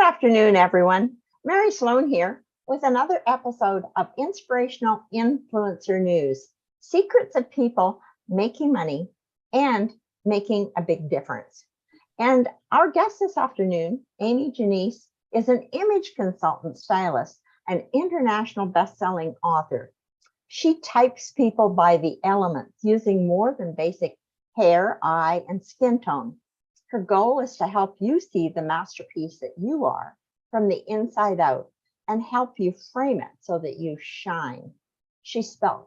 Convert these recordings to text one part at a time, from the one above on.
afternoon, everyone. Mary Sloan here with another episode of Inspirational Influencer News, secrets of people making money and making a big difference. And our guest this afternoon, AmyJanece, is an image consultant stylist, an international best-selling author. She types people by the elements using more than basic hair, eye, and skin tone. Her goal is to help you see the masterpiece that you are from the inside out and help you frame it so that you shine. She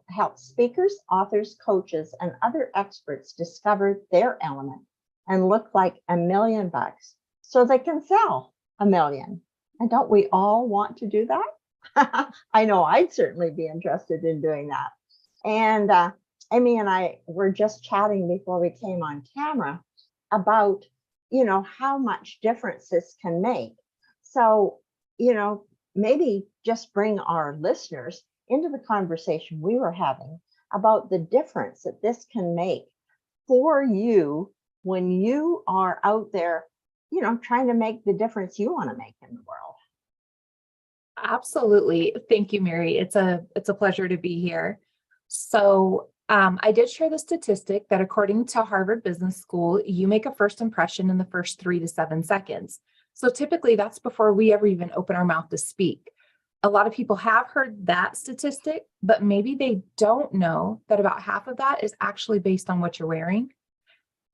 helps speakers, authors, coaches, and other experts discover their element and look like $1 million so they can sell $1 million. And don't we all want to do that? I know I'd certainly be interested in doing that. And Amy and I were just chatting before we came on camera about how much difference this can make. So, maybe just bring our listeners into the conversation we were having about the difference that this can make for you when you are out there, trying to make the difference you want to make in the world. Absolutely. Thank you, Mary. It's a pleasure to be here. So I did share the statistic that according to Harvard Business School, you make a first impression in the first 3 to 7 seconds. So typically that's before we ever even open our mouth to speak. A lot of people have heard that statistic, but maybe they don't know that about half of that is actually based on what you're wearing.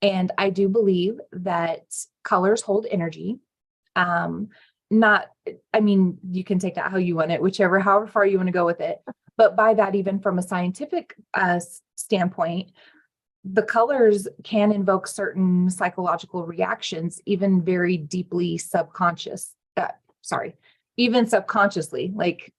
And I do believe that colors hold energy. You can take that how you want it, however far you want to go with it. But by that, even from a scientific standpoint, the colors can invoke certain psychological reactions, even very deeply even subconsciously. Like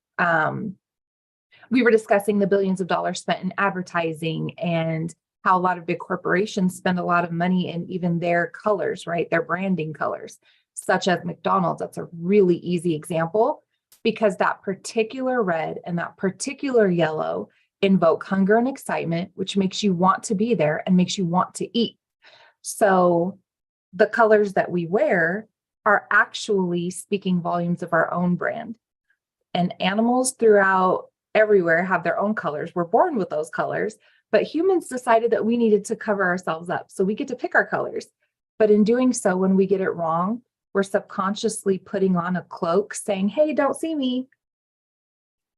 we were discussing the billions of dollars spent in advertising and how a lot of big corporations spend a lot of money in even their colors, right? Their branding colors, such as McDonald's. That's a really easy example, because that particular red and that particular yellow invoke hunger and excitement, which makes you want to be there and makes you want to eat. So the colors that we wear are actually speaking volumes of our own brand. And animals throughout everywhere have their own colors. We're born with those colors, but humans decided that we needed to cover ourselves up. So we get to pick our colors. But in doing so, when we get it wrong, we're subconsciously putting on a cloak saying, hey, don't see me.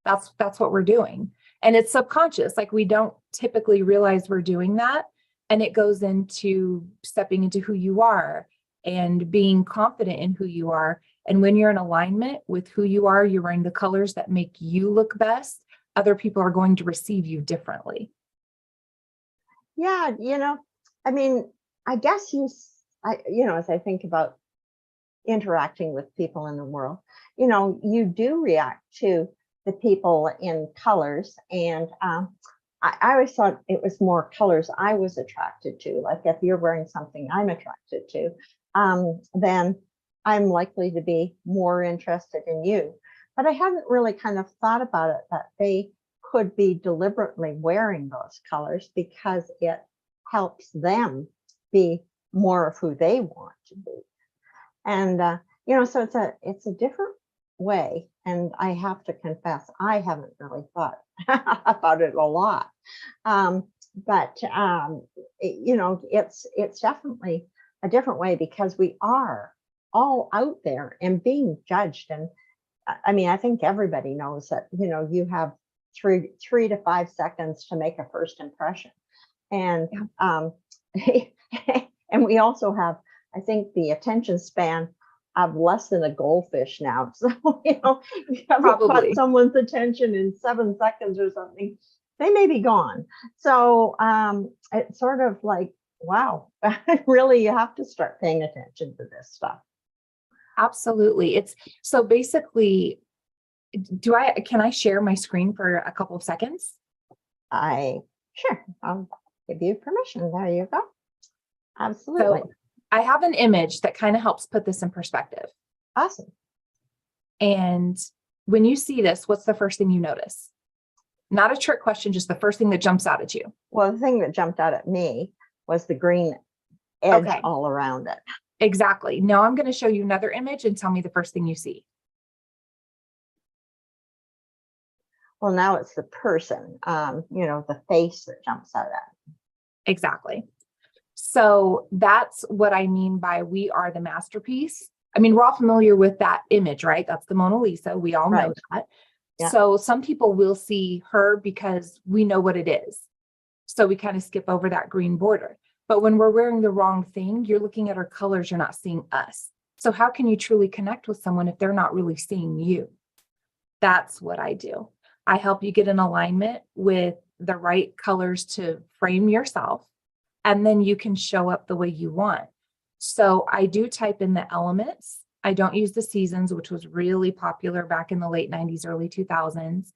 That's what we're doing. And it's subconscious. Like we don't typically realize we're doing that. And it goes into stepping into who you are and being confident in who you are. And when you're in alignment with who you are, you're wearing the colors that make you look best. Other people are going to receive you differently. Yeah. I guess as I think about interacting with people in the world, you do react to the people in colors. And I always thought it was more colors I was attracted to. Like if you're wearing something I'm attracted to, then I'm likely to be more interested in you. But I hadn't really kind of thought about it that they could be deliberately wearing those colors because it helps them be more of who they want to be. And, so it's a different way. And I have to confess, I haven't really thought about it a lot. But it's definitely a different way because we are all out there and being judged. And I think everybody knows that, you have 3 to 5 seconds to make a first impression. And, and we also have, I think, the attention span of less than a goldfish now. So, if you haven't caught someone's attention in 7 seconds or something, they may be gone. So it's sort of like, wow, really, you have to start paying attention to this stuff. Absolutely. It's so basically, can I share my screen for a couple of seconds? Sure. I'll give you permission. There you go. Absolutely. So I have an image that kind of helps put this in perspective. Awesome. And when you see this, what's the first thing you notice? Not a trick question, just the first thing that jumps out at you. Well, the thing that jumped out at me was the green edge all around it. Exactly. Now I'm going to show you another image and tell me the first thing you see. Well, now it's the person, the face that jumps out at. Exactly. So that's what I mean by we are the masterpiece. I mean, we're all familiar with that image, right? That's the Mona Lisa. We all know Right. that. Yeah. So some people will see her because we know what it is. So we kind of skip over that green border. But when we're wearing the wrong thing, you're looking at our colors, you're not seeing us. So how can you truly connect with someone if they're not really seeing you? That's what I do. I help you get in alignment with the right colors to frame yourself, and then you can show up the way you want. So I do type in the elements. I don't use the seasons, which was really popular back in the late 90s, early 2000s.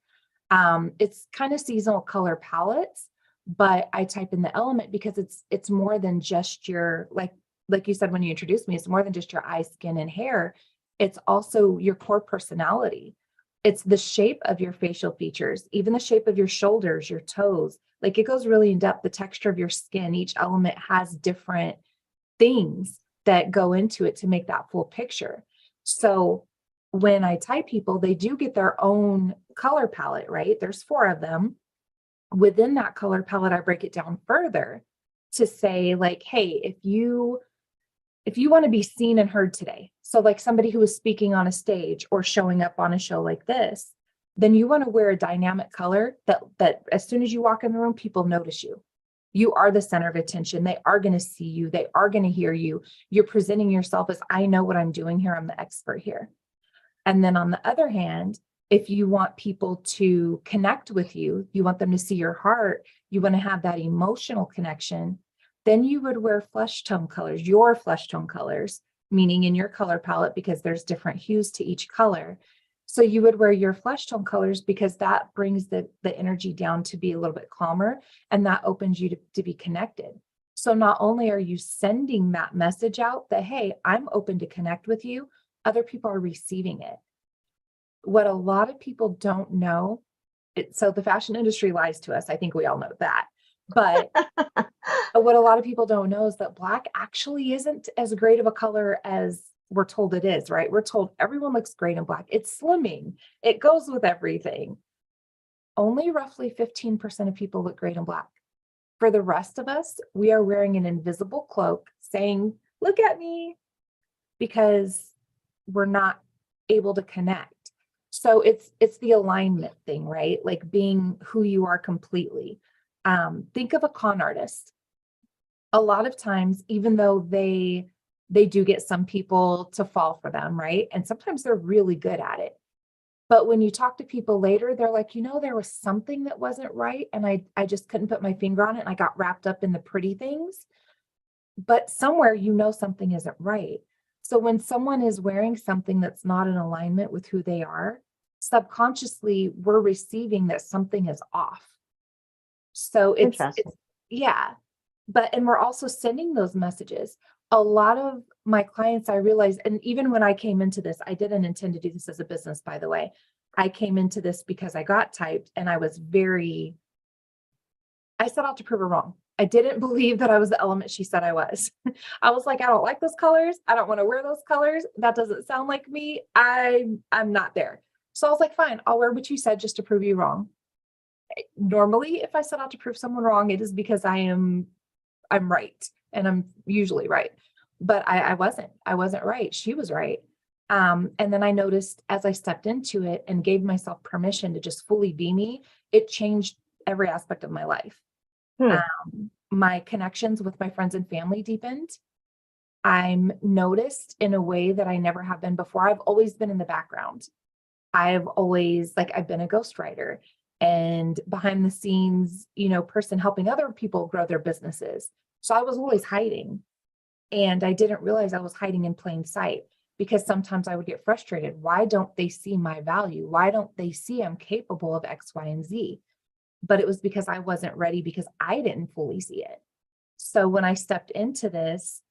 It's kind of seasonal color palettes, but I type in the element because it's more than just your, like you said when you introduced me, it's more than just your eye, skin, and hair. It's also your core personality. It's the shape of your facial features, even the shape of your shoulders, your toes. Like it goes really in depth, the texture of your skin. Each element has different things that go into it to make that full picture. So when I type people, they do get their own color palette, right? There's 4 of them. Within that color palette, I break it down further to say like, hey, if you want to be seen and heard today, so like somebody who is speaking on a stage or showing up on a show like this, then you want to wear a dynamic color that as soon as you walk in the room, people notice you. You are the center of attention. They are going to see you. They are going to hear you. You're presenting yourself as, I know what I'm doing here. I'm the expert here. And then on the other hand, if you want people to connect with you, you want them to see your heart, you want to have that emotional connection, then you would wear flesh tone colors, your flesh tone colors, meaning in your color palette, because there's different hues to each color. So you would wear your flesh tone colors because that brings the energy down to be a little bit calmer, and that opens you to be connected. So not only are you sending that message out that, hey, I'm open to connect with you, other people are receiving it. What a lot of people don't know, so the fashion industry lies to us. I think we all know that. But what a lot of people don't know is that Black actually isn't as great of a color as we're told it is, right? We're told everyone looks great in Black. It's slimming. It goes with everything. Only roughly 15% of people look great in Black. For the rest of us, we are wearing an invisible cloak saying, look at me, because we're not able to connect. So it's the alignment thing, right? Like being who you are completely. Think of a con artist. A lot of times, even though they do get some people to fall for them, right? And sometimes they're really good at it. But when you talk to people later, they're like, there was something that wasn't right. And I just couldn't put my finger on it. And I got wrapped up in the pretty things. But somewhere, something isn't right. So when someone is wearing something that's not in alignment with who they are, subconsciously, we're receiving that something is off. So it's yeah. And we're also sending those messages. A lot of my clients, I realized, and even when I came into this, I didn't intend to do this as a business, by the way. I came into this because I got typed and I set out to prove her wrong. I didn't believe that I was the element she said I was. I was like, I don't like those colors. I don't want to wear those colors. That doesn't sound like me. I'm not there. So I was like, fine, I'll wear what you said just to prove you wrong. Normally, if I set out to prove someone wrong, it is because I'm right. And I'm usually right. But I wasn't right. She was right. And then I noticed as I stepped into it and gave myself permission to just fully be me, it changed every aspect of my life. My connections with my friends and family deepened. I'm noticed in a way that I never have been before. I've always been in the background. I've been a ghostwriter and behind the scenes, person helping other people grow their businesses. So I was always hiding, and I didn't realize I was hiding in plain sight, because sometimes I would get frustrated. Why don't they see my value? Why don't they see I'm capable of X, Y, and Z? But it was because I wasn't ready, because I didn't fully see it. So when I stepped into this,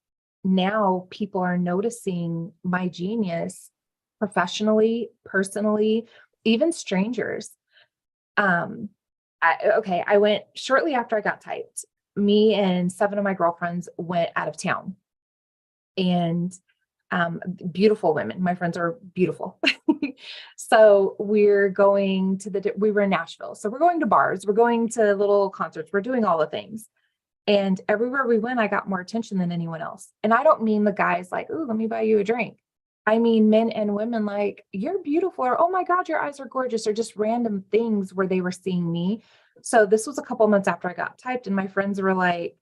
now people are noticing my genius professionally, personally, even strangers. I went shortly after I got typed. Me and 7 of my girlfriends went out of town. and beautiful women. My friends are beautiful. So we're going to we were in Nashville. So we're going to bars, we're going to little concerts, we're doing all the things. And everywhere we went, I got more attention than anyone else. And I don't mean the guys like, oh, let me buy you a drink. I mean, men and women like, you're beautiful, or, oh my God, your eyes are gorgeous, or just random things where they were seeing me. So this was a couple months after I got typed, and my friends were like,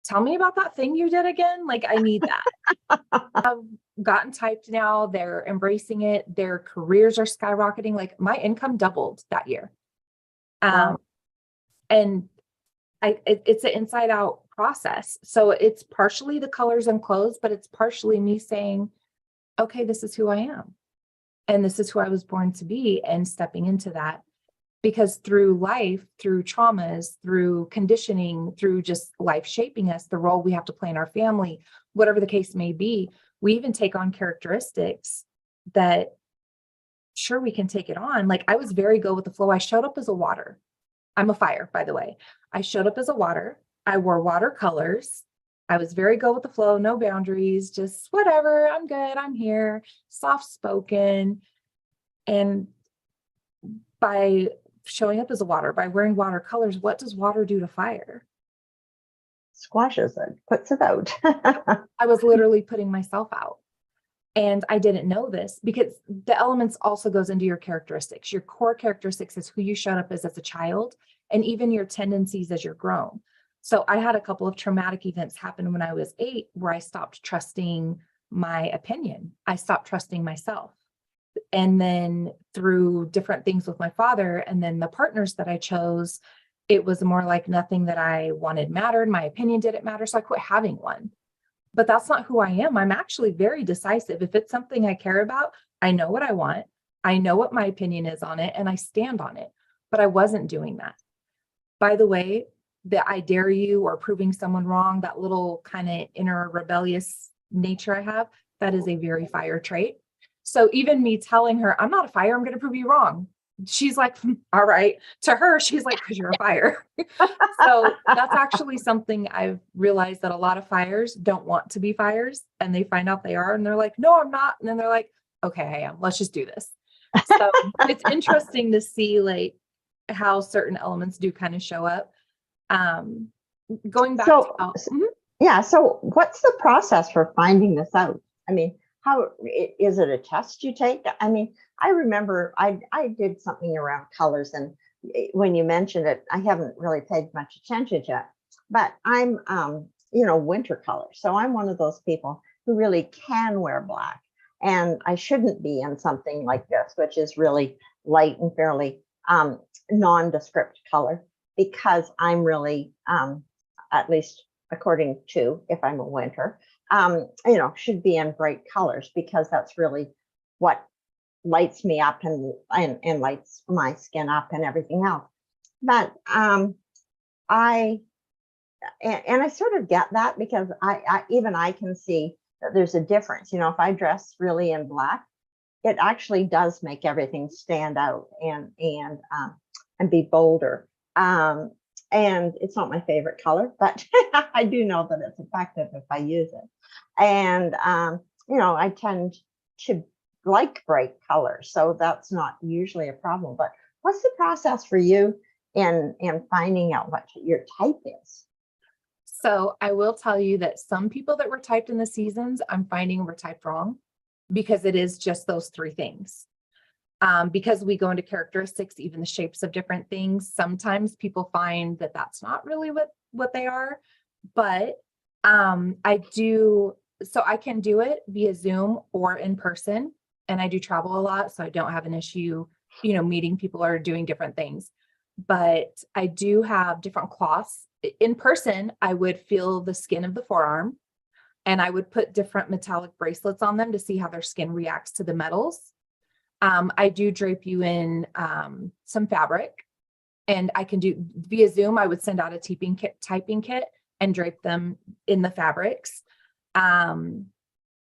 tell me about that thing you did again. Like, I need that. I've gotten typed now. They're embracing it. Their careers are skyrocketing. Like, my income doubled that year. Wow. And it's an inside out process. So it's partially the colors and clothes, but it's partially me saying, okay, this is who I am. And this is who I was born to be, and stepping into that. Because through life, through traumas, through conditioning, through just life shaping us, the role we have to play in our family, whatever the case may be, we even take on characteristics that, sure, we can take it on. Like, I was very go with the flow. I showed up as a water. I'm a fire, by the way. I showed up as a water. I wore watercolors. I was very go with the flow, no boundaries, just whatever. I'm good. I'm here. Soft spoken. And by showing up as a water, by wearing watercolors, what does water do to fire? Squashes it, puts it out. I was literally putting myself out. And I didn't know this, because the elements also goes into your characteristics. Your core characteristics is who you showed up as a child, and even your tendencies as you're grown. So I had a couple of traumatic events happen when I was 8, where I stopped trusting my opinion. I stopped trusting myself. And then through different things with my father, and then the partners that I chose, it was more like nothing that I wanted mattered. My opinion didn't matter. So I quit having one. But that's not who I am. I'm actually very decisive. If it's something I care about, I know what I want. I know what my opinion is on it, and I stand on it. But I wasn't doing that. By the way, the I dare you or proving someone wrong, that little kind of inner rebellious nature I have, that is a very fire trait. So even me telling her, I'm not a fire, I'm going to prove you wrong, she's like, all right. To her, she's like, because you're a fire. So that's actually something I've realized, that a lot of fires don't want to be fires, and they find out they are, and they're like, no, I'm not. And then they're like, okay, I am. Let's just do this. So it's interesting to see like how certain elements do kind of show up. Going back So, to yeah. So what's the process for finding this out? I mean, how is it a test you take? I mean, I remember I did something around colors, and when you mentioned it, I haven't really paid much attention to it. But I'm, winter color, so I'm one of those people who really can wear black, and I shouldn't be in something like this, which is really light and fairly nondescript color, because I'm really, at least according to, if I'm a winter, should be in bright colors, because that's really what lights me up and lights my skin up and everything else. But I sort of get that, because I can see that there's a difference. If I dress really in black, it actually does make everything stand out and be bolder. And it's not my favorite color, but I do know that it's effective if I use it. And, I tend to like bright colors, so that's not usually a problem. But what's the process for you in finding out what your type is? So I will tell you that some people that were typed in the seasons, I'm finding were typed wrong, because it is just those 3 things. Because we go into characteristics, even the shapes of different things, sometimes people find that that's not really what they are. But I can do it via Zoom or in person, and I do travel a lot, so I don't have an issue, meeting people or doing different things. But I do have different cloths. In person, I would feel the skin of the forearm, and I would put different metallic bracelets on them to see how their skin reacts to the metals. I do drape you in some fabric, and I can do via Zoom. I would send out a typing kit and drape them in the fabrics. Then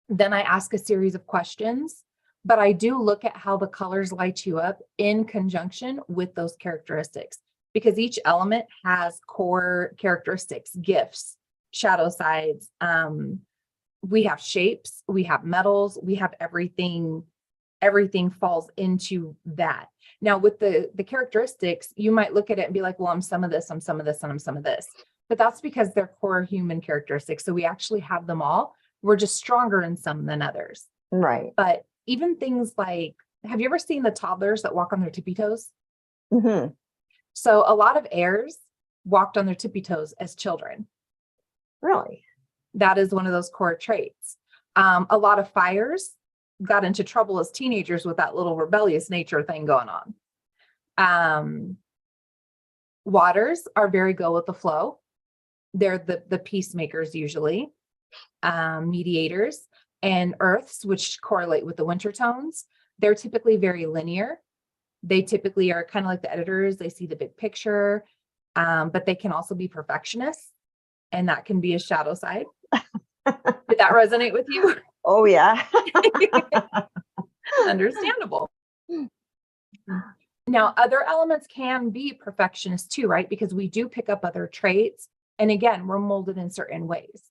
I ask a series of questions, but I do look at how the colors light you up in conjunction with those characteristics, because each element has core characteristics, gifts, shadow sides, we have shapes, we have metals, we have everything. Everything falls into that. Now with the characteristics, you might look at it and be like, well, I'm some of this, I'm some of this, and I'm some of this. But that's because they're core human characteristics. So we actually have them all. We're just stronger in some than others. Right. But even things like, have you ever seen the toddlers that walk on their tippy toes? Hmm. So a lot of heirs walked on their tippy toes as children. Really? That is one of those core traits. A lot of fires got into trouble as teenagers with that little rebellious nature thing going on. Waters are very go with the flow. They're the peacemakers usually, mediators, and earths, which correlate with the winter tones. They're typically very linear. They typically are kind of like the editors. They see the big picture, but they can also be perfectionists, and that can be a shadow side. Did that resonate with you? Oh, yeah. Understandable. Now, other elements can be perfectionists too, right? Because we do pick up other traits. And again, we're molded in certain ways.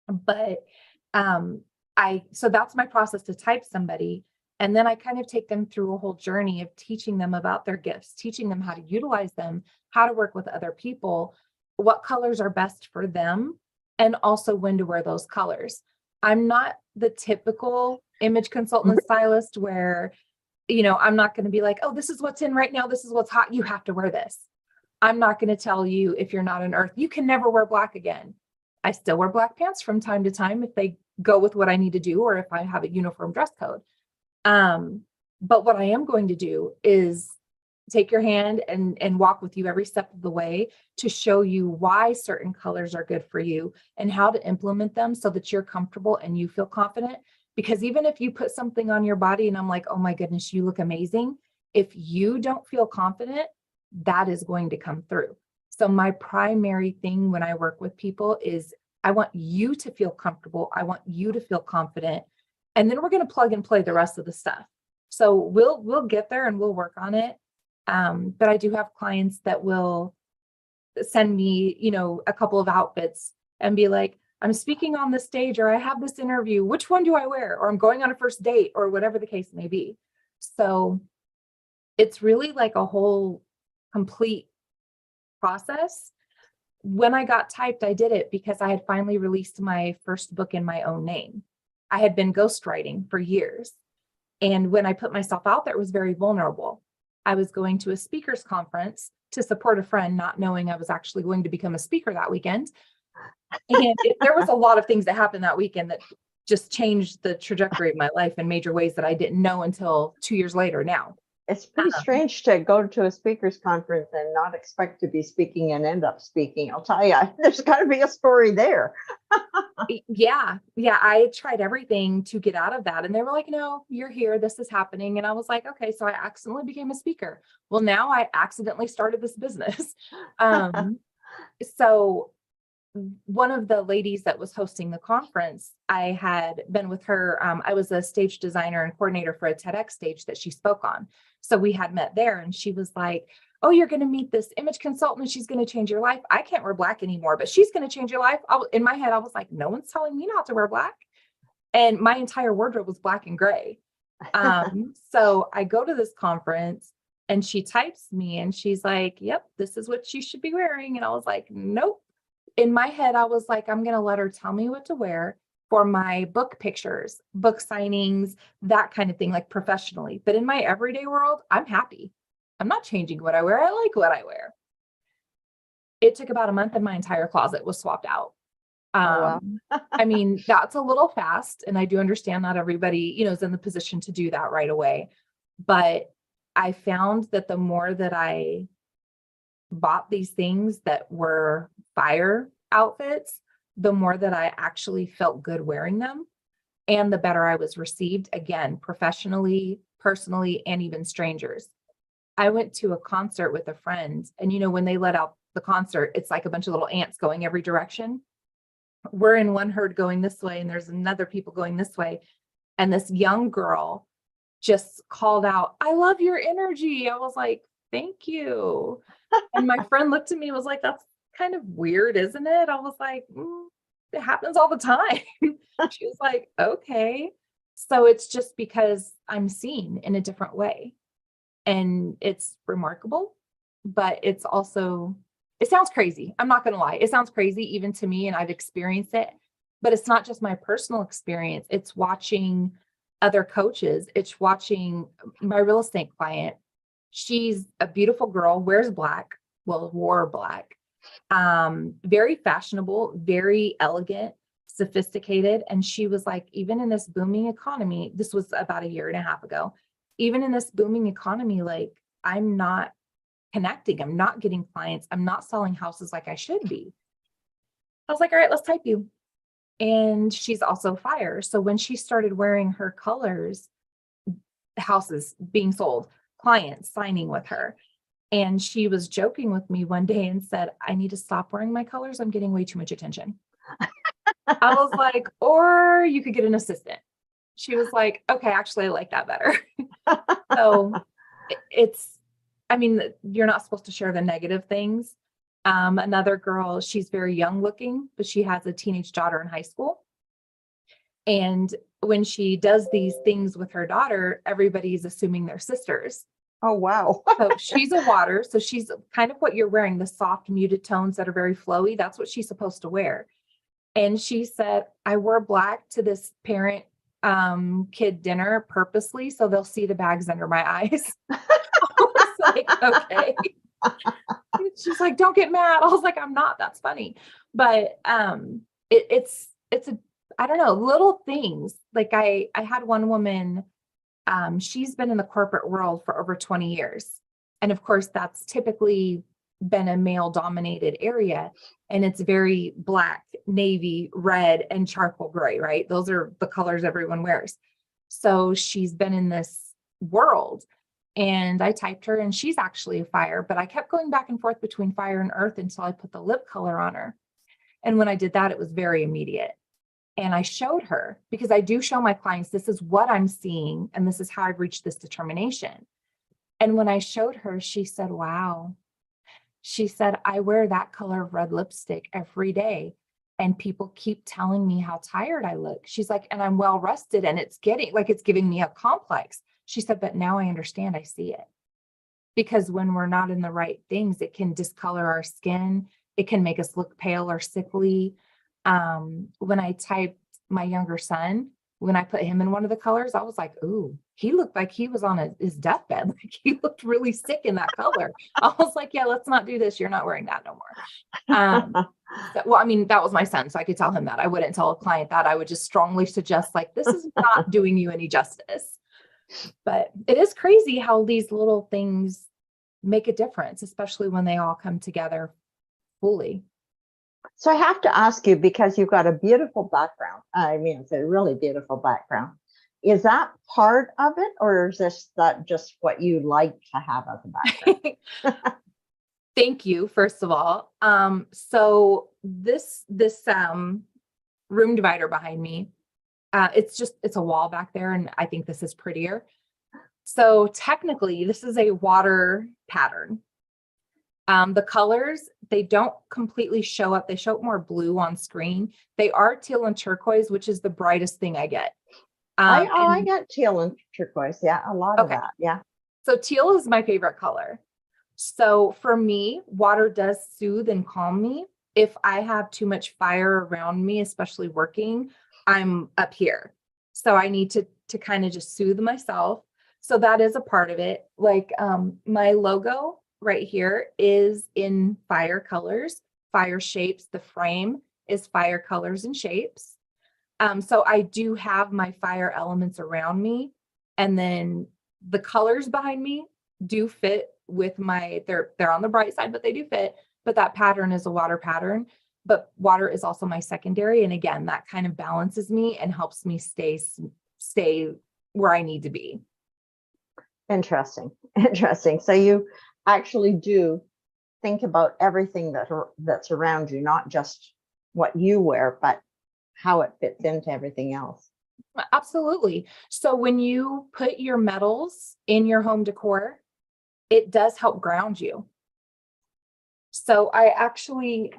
But so that's my process to type somebody. And then I kind of take them through a whole journey of teaching them about their gifts, teaching them how to utilize them, how to work with other people, what colors are best for them, and also when to wear those colors. I'm not the typical image consultant and stylist where, I'm not going to be like, oh, this is what's in right now. This is what's hot. You have to wear this. I'm not going to tell you, if you're not an earth, you can never wear black again. I still wear black pants from time to time if they go with what I need to do, or if I have a uniform dress code. But what I am going to do is take your hand and walk with you every step of the way to show you why certain colors are good for you and how to implement them so that you're comfortable and you feel confident. Because even if you put something on your body and I'm like, oh my goodness, you look amazing. If you don't feel confident, that is going to come through. So my primary thing when I work with people is I want you to feel comfortable. I want you to feel confident. And then we're going to plug and play the rest of the stuff. So we'll get there and we'll work on it. But I do have clients that will send me, a couple of outfits and be like, I'm speaking on this stage, or I have this interview. Which one do I wear? Or I'm going on a first date, or whatever the case may be. So it's really like a whole complete process. When I got typed, I did it because I had finally released my first book in my own name. I had been ghostwriting for years. And when I put myself out there, it was very vulnerable. I was going to a speakers conference to support a friend, not knowing I was actually going to become a speaker that weekend. And there was a lot of things that happened that weekend that just changed the trajectory of my life in major ways that I didn't know until 2 years later now. It's pretty strange to go to a speakers conference and not expect to be speaking and end up speaking. I'll tell you, there's got to be a story there. Yeah. I tried everything to get out of that. And they were like, no, you're here. This is happening. And I was like, okay, so I accidentally became a speaker. Well, now I accidentally started this business. So one of the ladies that was hosting the conference, I had been with her. I was a stage designer and coordinator for a TEDx stage that she spoke on. So we had met there, and she was like, oh, you're going to meet this image consultant and she's going to change your life. I can't wear black anymore, but she's going to change your life. In my head, I was like, no one's telling me not to wear black. And my entire wardrobe was black and gray. So I go to this conference and she types me and she's like, yep, this is what you should be wearing. And I was like, nope. In my head, I was like, I'm going to let her tell me what to wear for my book pictures, book signings, that kind of thing, like professionally. But in my everyday world, I'm happy. I'm not changing what I wear. I like what I wear. It took about a month and my entire closet was swapped out. Wow. I mean, that's a little fast. And I do understand not everybody, is in the position to do that right away. But I found that the more that I bought these things that were fire outfits, the more that I actually felt good wearing them, and the better I was received, again, professionally, personally, and even strangers. I went to a concert with a friend, and when they let out the concert, it's like a bunch of little ants going every direction. We're in one herd going this way, and there's another people going this way. And this young girl just called out, I love your energy. I was like, thank you. And my friend looked at me and was like, that's kind of weird, isn't it? I was like, it happens all the time. She was like, okay. So it's just because I'm seen in a different way. And it's remarkable, but it's also, it sounds crazy. I'm not going to lie. It sounds crazy even to me, and I've experienced it, but it's not just my personal experience. It's watching other coaches. It's watching my real estate client. She's a beautiful girl, wears black, well, wore black, very fashionable, very elegant, sophisticated. And she was like, even in this booming economy, this was about a year and a half ago, even in this booming economy, like I'm not connecting, I'm not getting clients, I'm not selling houses like I should be. I was like, all right, let's type you. And she's also fire. So when she started wearing her colors, houses being sold, clients signing with her. And she was joking with me one day and said, I need to stop wearing my colors. I'm getting way too much attention. I was like, or you could get an assistant. She was like, okay, actually, I like that better. So it's, I mean, you're not supposed to share the negative things. Another girl, she's very young looking, but she has a teenage daughter in high school. And when she does these things with her daughter, everybody's assuming they're sisters. Oh, wow. So she's a water. So she's kind of what you're wearing, the soft muted tones that are very flowy. That's what she's supposed to wear. And she said, I wore black to this parent kid dinner purposely so they'll see the bags under my eyes. I was like, okay. She's like, don't get mad. I was like, I'm not. That's funny. But it's a, I don't know, little things. Like I had one woman, she's been in the corporate world for over 20 years. And of course, that's typically been a male dominated area. And it's very black, navy, red, and charcoal gray, right? Those are the colors everyone wears. So she's been in this world. And I typed her, and she's actually a fire, but I kept going back and forth between fire and earth until I put the lip color on her. And when I did that, it was very immediate. And I showed her, because I do show my clients, this is what I'm seeing, and this is how I've reached this determination. And when I showed her, she said, wow. She said, I wear that color of red lipstick every day, and people keep telling me how tired I look. She's like, and I'm well rested, and it's giving me a complex. She said, but now I understand, I see it. Because when we're not in the right things, it can discolor our skin. It can make us look pale or sickly. When I typed my younger son, when I put him in one of the colors, I was like, ooh, he looked like he was on his deathbed. Like he looked really sick in that color. I was like, yeah, let's not do this. You're not wearing that no more. Well, I mean, that was my son, so I could tell him that. I wouldn't tell a client that. I would just strongly suggest, like, this is not doing you any justice. But it is crazy how these little things make a difference, especially when they all come together fully. So I have to ask you, because you've got a beautiful background. I mean, it's a really beautiful background. Is that part of it, or is that just what you like to have as a background? Thank you, first of all. So this room divider behind me, it's a wall back there, and I think this is prettier. So technically, this is a water pattern. The colors, they don't completely show up. They show up more blue on screen. They are teal and turquoise, which is the brightest thing I get. I get teal and turquoise. Yeah, a lot of that. Yeah. So teal is my favorite color. So for me, water does soothe and calm me. If I have too much fire around me, especially working, I'm up here. So I need to kind of just soothe myself. So that is a part of it. Like my logo right here is in fire colors, fire shapes. The frame is fire colors and shapes. So I do have my fire elements around me, and then the colors behind me do fit with they're on the bright side, but they do fit. But that pattern is a water pattern, but water is also my secondary. And again, that kind of balances me and helps me stay where I need to be. Interesting. So you actually do think about everything that's around you, not just what you wear, but how it fits into everything else. Absolutely. So when you put your metals in your home decor, it does help ground you. So I actually,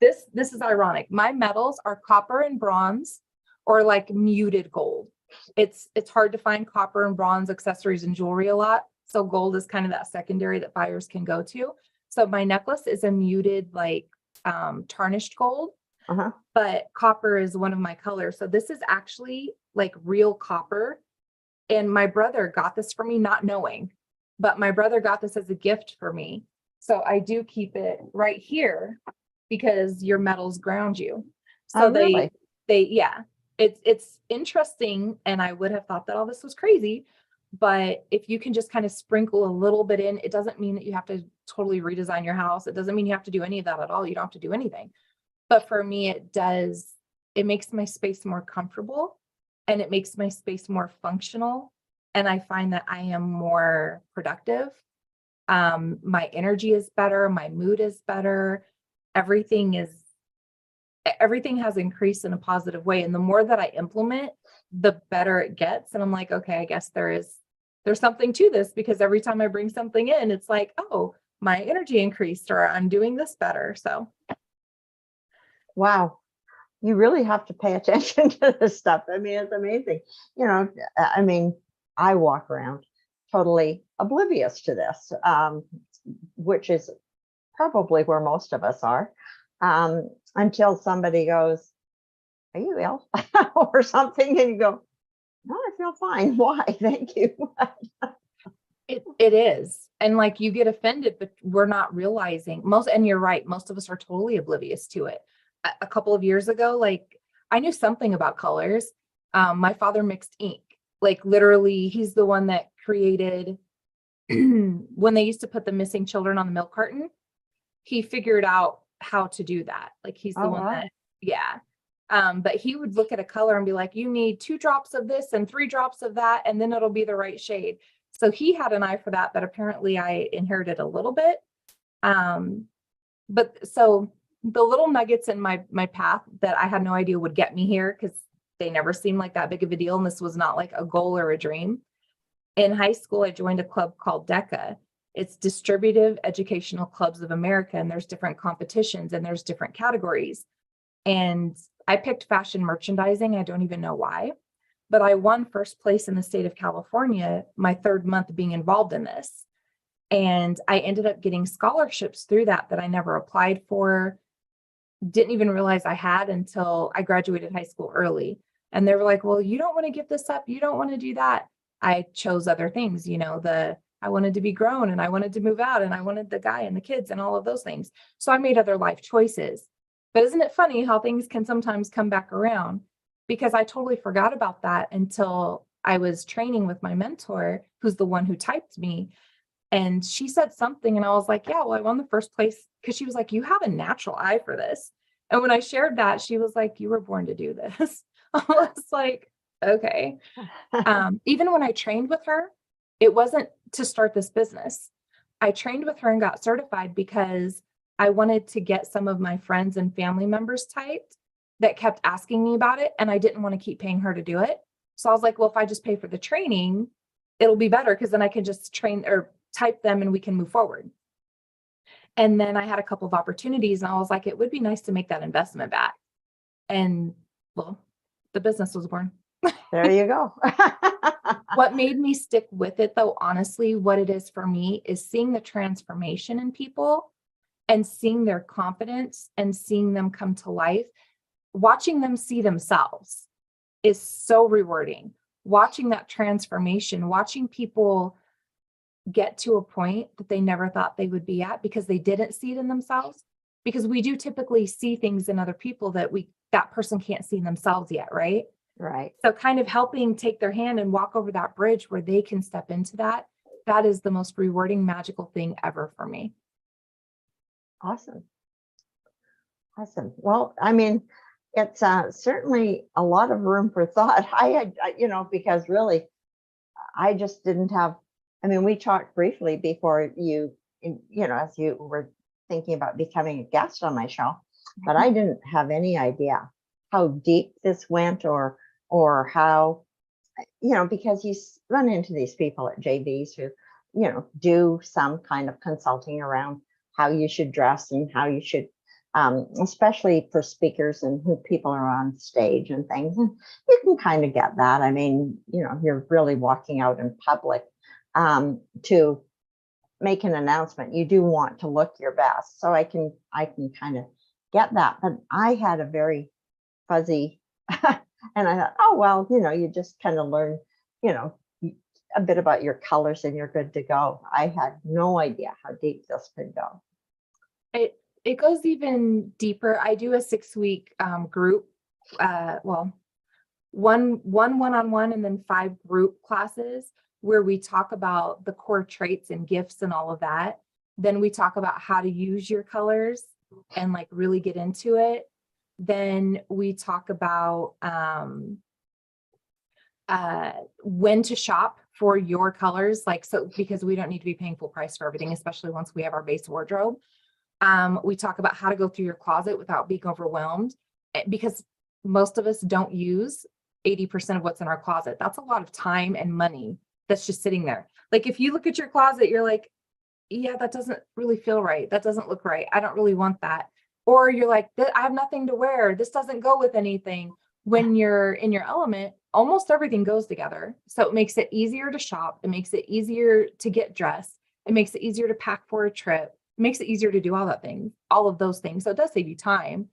This is ironic. My metals are copper and bronze or like muted gold. It's hard to find copper and bronze accessories and jewelry a lot. So gold is kind of that secondary that buyers can go to. So my necklace is a muted, like tarnished gold, Uh-huh. but copper is one of my colors. So this is actually like real copper. And my brother got this for me, not knowing, but my brother got this as a gift for me. So I do keep it right here because your metals ground you. So Oh, really? yeah, it's interesting. And I would have thought that all this was crazy, but if you can just kind of sprinkle a little bit in, it doesn't mean that you have to totally redesign your house. It doesn't mean you have to do any of that at all. You don't have to do anything. But for me, it makes my space more comfortable and it makes my space more functional. And I find that I am more productive. My energy is better. My mood is better. Everything has increased in a positive way. And the more that I implement, the better it gets. And I'm like, okay, I guess there's something to this, because every time I bring something in, it's like, oh, my energy increased, or I'm doing this better. So Wow. You really have to pay attention to this stuff. I mean, it's amazing. I mean, I walk around totally oblivious to this, which is probably where most of us are, until somebody goes, "Are you ill?" or something, and you go, "No, I feel fine. Why? Thank you." it is. And like, you get offended, but we're not realizing and you're right, most of us are totally oblivious to it. A couple of years ago, like, I knew something about colors. My father mixed ink. Like, literally, he's the one that created when they used to put the missing children on the milk carton. He figured out how to do that. Like, he's the Oh, one wow. that, yeah. But he would look at a color and be like, you need 2 drops of this and 3 drops of that, and then it'll be the right shade. So he had an eye for that, but apparently I inherited a little bit. But so the little nuggets in my path that I had no idea would get me here, because they never seemed like that big of a deal. And this was not like a goal or a dream. In high school, I joined a club called DECA. It's Distributive Educational Clubs of America. And there's different competitions and there's different categories. And I picked fashion merchandising. I don't even know why, but I won first place in the state of California, my 3rd month being involved in this. And I ended up getting scholarships through that I never applied for, didn't even realize I had until I graduated high school early. And they were like, well, you don't want to give this up. You don't want to do that. I chose other things, I wanted to be grown and I wanted to move out and I wanted the guy and the kids and all of those things. So I made other life choices. But isn't it funny how things can sometimes come back around? Because I totally forgot about that until I was training with my mentor, who's the one who typed me. And she said something and I was like, yeah, well, I won the first place, because she was like, you have a natural eye for this. And when I shared that, she was like, you were born to do this. I was like, okay. Even when I trained with her, it wasn't to start this business. I trained with her and got certified because I wanted to get some of my friends and family members typed that kept asking me about it. And I didn't want to keep paying her to do it. So I was like, well, if I just pay for the training, it'll be better, because then I can just train or type them and we can move forward. And then I had a couple of opportunities and I was like, it would be nice to make that investment back. And well, the business was born. There you go. What made me stick with it, though, honestly, what it is for me is seeing the transformation in people and seeing their confidence and seeing them come to life. Watching them see themselves is so rewarding. Watching that transformation, watching people get to a point that they never thought they would be at because they didn't see it in themselves. Because we do typically see things in other people that person can't see in themselves yet, right? Right. So kind of helping take their hand and walk over that bridge where they can step into that is the most rewarding, magical thing ever for me. Awesome. Well, I mean, it's certainly a lot of room for thought. Because really, I just didn't have, we talked briefly before as you were thinking about becoming a guest on my show, but I didn't have any idea how deep this went or how, because you run into these people at JVs who, do some kind of consulting around how you should dress and how you should especially for speakers and who people are on stage and things. And you can kind of get that. I mean, you're really walking out in public to make an announcement. You do want to look your best. So I can kind of get that. But I had a very fuzzy, and I thought, oh, well, you just kind of learn, a bit about your colors and you're good to go. I had no idea how deep this could go. It goes even deeper. I do a 6-week group, one one-on-one and then 5 group classes where we talk about the core traits and gifts and all of that. Then we talk about how to use your colors and like really get into it. Then we talk about when to shop for your colors, because we don't need to be paying full price for everything, especially once we have our base wardrobe. We talk about how to go through your closet without being overwhelmed, because most of us don't use 80% of what's in our closet. That's a lot of time and money that's just sitting there. Like if you look at your closet, you're like, yeah, that doesn't really feel right. That doesn't look right. I don't really want that. Or you're like, I have nothing to wear. This doesn't go with anything. When you're in your element, almost everything goes together. So it makes it easier to shop. It makes it easier to get dressed. It makes it easier to pack for a trip. It makes it easier to do all of those things. So it does save you time.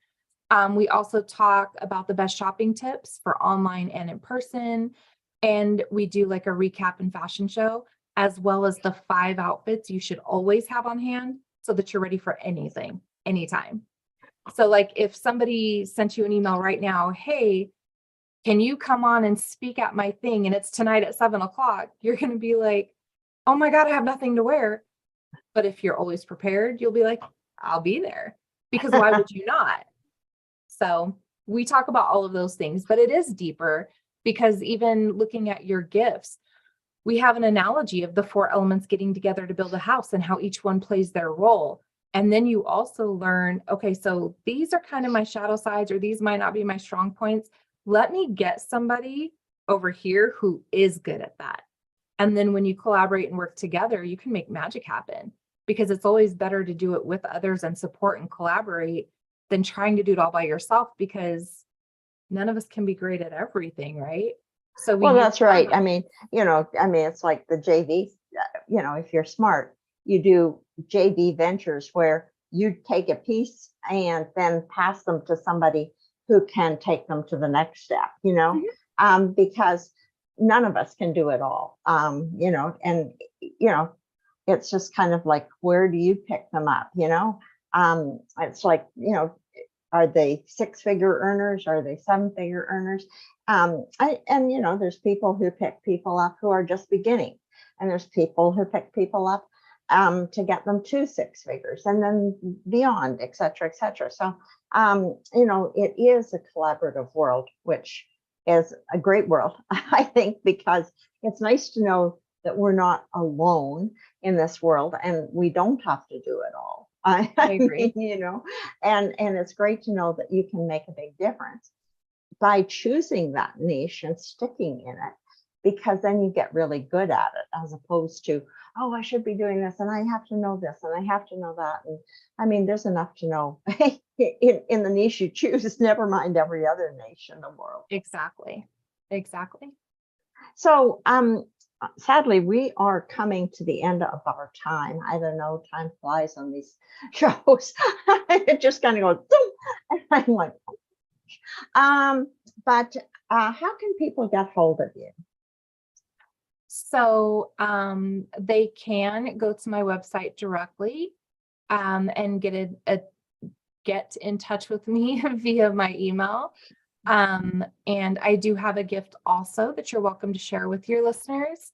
We also talk about the best shopping tips for online and in person. And we do like a recap and fashion show, as well as the 5 outfits you should always have on hand so that you're ready for anything, anytime. So like if somebody sent you an email right now, hey, can you come on and speak at my thing? And it's tonight at 7:00, you're going to be like, oh my God, I have nothing to wear. But if you're always prepared, you'll be like, I'll be there, because why would you not? So we talk about all of those things, but it is deeper, because even looking at your gifts, we have an analogy of the 4 elements getting together to build a house and how each one plays their role. And then you also learn, okay, so these are kind of my shadow sides, or these might not be my strong points. Let me get somebody over here who is good at that. And then when you collaborate and work together, you can make magic happen, because it's always better to do it with others and support and collaborate than trying to do it all by yourself, because none of us can be great at everything, right? So well, that's right. I mean, it's like the JV, if you're smart, you do JV ventures where you take a piece and then pass them to somebody who can take them to the next step, because none of us can do it all, and, it's just kind of like, where do you pick them up? It's like, are they 6-figure earners? Are they 7-figure earners? There's people who pick people up who are just beginning, and there's people who pick people up to get them to 6 figures and then beyond, et cetera, et cetera. So, it is a collaborative world, which is a great world, I think, because it's nice to know that we're not alone in this world and we don't have to do it all. I agree. And it's great to know that you can make a big difference by choosing that niche and sticking in it, because then you get really good at it, as opposed to, oh, I should be doing this and I have to know this and I have to know that. And I mean, there's enough to know in the niche you choose, never mind every other niche in the world. Exactly. So, sadly, we are coming to the end of our time. I don't know, time flies on these shows. It just kind of goes, and I'm like, but how can people get hold of you? So they can go to my website directly and get in touch with me via my email. And I do have a gift also that you're welcome to share with your listeners.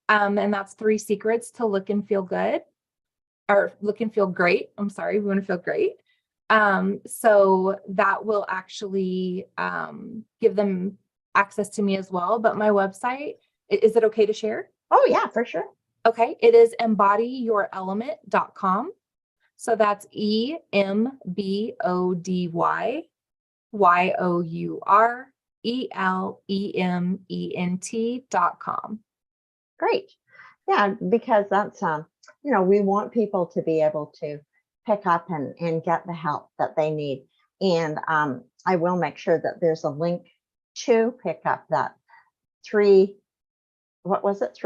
And that's 3 secrets to look and feel good, or look and feel great. I'm sorry, we want to feel great. So that will actually give them access to me as well. But my website, is it okay to share? Oh yeah, for sure. Okay. It is embodyyourelement.com. So that's embodyyourelement.com. Great. Yeah, because that's, we want people to be able to pick up and get the help that they need. And I will make sure that there's a link to pick up that what was it?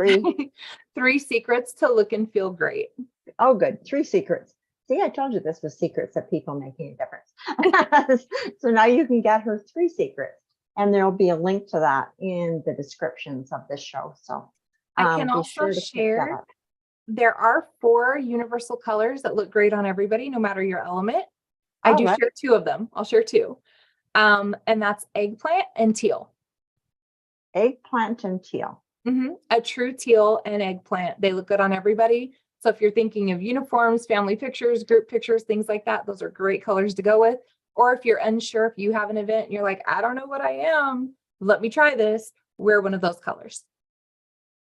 3 secrets to look and feel great. Oh, good. 3 secrets. See, I told you this was secrets of people making a difference. So now you can get her 3 secrets, and there'll be a link to that in the descriptions of this show. So I can be also sure to pick that share, up. there are 4 universal colors that look great on everybody, no matter your element. I All do right. share 2 of them. I'll share 2. And that's eggplant and teal. Eggplant and teal. A true teal and eggplant. They look good on everybody. So if you're thinking of uniforms, family pictures, group pictures, things like that, those are great colors to go with. Or if you're unsure, if you have an event and you're like, I don't know what I am, let me try this, wear one of those colors.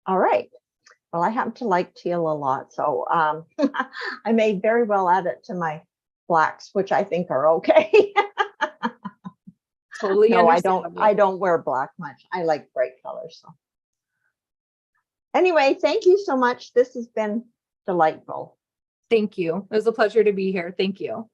All right. Well, I happen to like teal a lot. So I may very well add it to my blacks, which I think are okay. Totally No, understandable. I don't wear black much. I like bright colors. So anyway, thank you so much. This has been delightful. Thank you. It was a pleasure to be here. Thank you.